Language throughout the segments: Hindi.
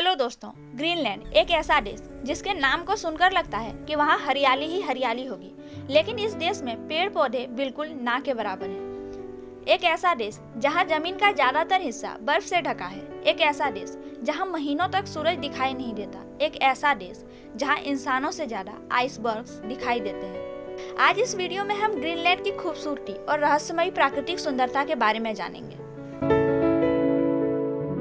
हेलो दोस्तों, ग्रीनलैंड एक ऐसा देश जिसके नाम को सुनकर लगता है कि वहाँ हरियाली ही हरियाली होगी, लेकिन इस देश में पेड़ पौधे बिल्कुल ना के बराबर हैं। एक ऐसा देश जहाँ जमीन का ज्यादातर हिस्सा बर्फ से ढका है, एक ऐसा देश जहाँ महीनों तक सूरज दिखाई नहीं देता, एक ऐसा देश जहाँ इंसानों से ज्यादा आइसबर्ग्स दिखाई देते हैं। आज इस वीडियो में हम ग्रीनलैंड की खूबसूरती और रहस्यमयी प्राकृतिक सुंदरता के बारे में जानेंगे।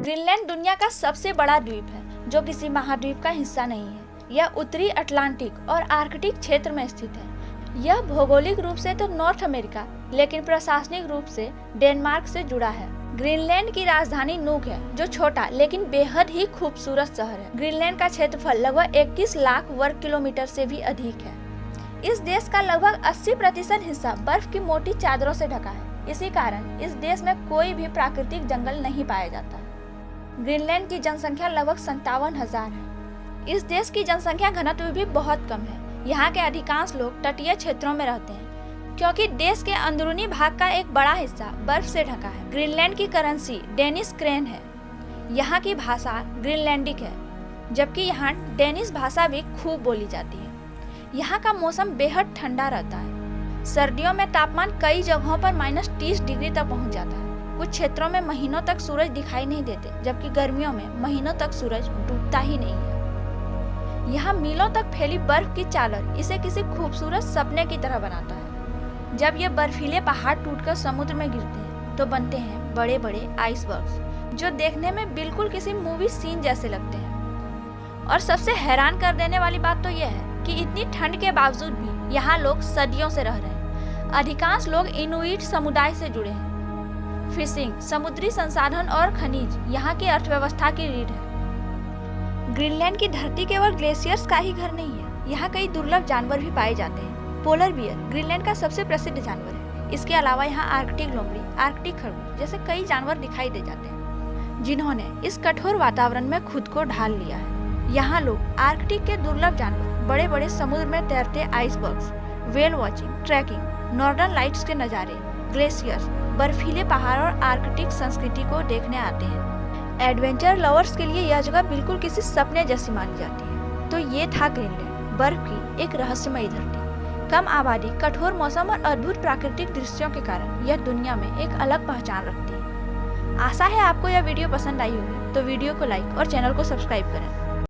ग्रीनलैंड दुनिया का सबसे बड़ा द्वीप है जो किसी महाद्वीप का हिस्सा नहीं है। यह उत्तरी अटलांटिक और आर्कटिक क्षेत्र में स्थित है। यह भौगोलिक रूप से तो नॉर्थ अमेरिका, लेकिन प्रशासनिक रूप से डेनमार्क से जुड़ा है। ग्रीनलैंड की राजधानी नूक है, जो छोटा लेकिन बेहद ही खूबसूरत शहर है। ग्रीनलैंड का क्षेत्रफल लगभग 21 लाख वर्ग किलोमीटर से भी अधिक है। इस देश का लगभग 80% हिस्सा बर्फ की मोटी चादरों से ढका है। इसी कारण इस देश में कोई भी प्राकृतिक जंगल नहीं पाया जाता। ग्रीनलैंड की जनसंख्या लगभग 57,000 है। इस देश की जनसंख्या घनत्व भी बहुत कम है। यहाँ के अधिकांश लोग तटीय क्षेत्रों में रहते हैं, क्योंकि देश के अंदरूनी भाग का एक बड़ा हिस्सा बर्फ से ढका है। ग्रीनलैंड की करेंसी डेनिश क्रेन है। यहाँ की भाषा ग्रीनलैंडिक है, जबकि यहाँ डेनिश भाषा भी खूब बोली जाती है। यहाँ का मौसम बेहद ठंडा रहता है। सर्दियों में तापमान कई जगहों पर -30 डिग्री तक पहुँच जाता है। कुछ क्षेत्रों में महीनों तक सूरज दिखाई नहीं देते, जबकि गर्मियों में महीनों तक सूरज डूबता ही नहीं है। यहाँ मीलों तक फैली बर्फ की चादर इसे किसी खूबसूरत सपने की तरह बनाता है। जब ये बर्फीले पहाड़ टूटकर समुद्र में गिरते हैं तो बनते हैं बड़े बड़े आइसबर्ग्स, जो देखने में बिल्कुल किसी मूवी सीन जैसे लगते हैं। और सबसे हैरान कर देने वाली बात तो यह है कि इतनी ठंड के बावजूद भी यहाँ लोग सदियों से रह रहे हैं। अधिकांश लोग इनुइट समुदाय से जुड़े हैं। फिशिंग, समुद्री संसाधन और खनिज यहाँ की अर्थव्यवस्था की रीढ़ है। ग्रीनलैंड की धरती केवल ग्लेशियर्स का ही घर नहीं है। यहाँ कई दुर्लभ जानवर भी पाए जाते हैं। पोलर बियर ग्रीनलैंड का सबसे प्रसिद्ध जानवर है। इसके अलावा यहाँ आर्कटिक लोमड़ी, आर्कटिक खरगोश जैसे कई जानवर दिखाई दे जाते हैं, जिन्होंने इस कठोर वातावरण में खुद को ढाल लिया है। यहाँ लोग आर्कटिक के दुर्लभ जानवर, बड़े बड़े समुद्र में तैरते icebergs, whale watching, trekking, northern lights के नज़ारे, ग्लेशियर्स, बर्फीले पहाड़ और आर्कटिक संस्कृति को देखने आते हैं। एडवेंचर लवर्स के लिए यह जगह बिल्कुल किसी सपने जैसी मानी जाती है। तो ये था ग्रीनलैंड, बर्फ की एक रहस्यमयी धरती। कम आबादी, कठोर मौसम और अद्भुत प्राकृतिक दृश्यों के कारण यह दुनिया में एक अलग पहचान रखती है। आशा है आपको यह वीडियो पसंद आई होगी, तो वीडियो को लाइक और चैनल को सब्सक्राइब करें।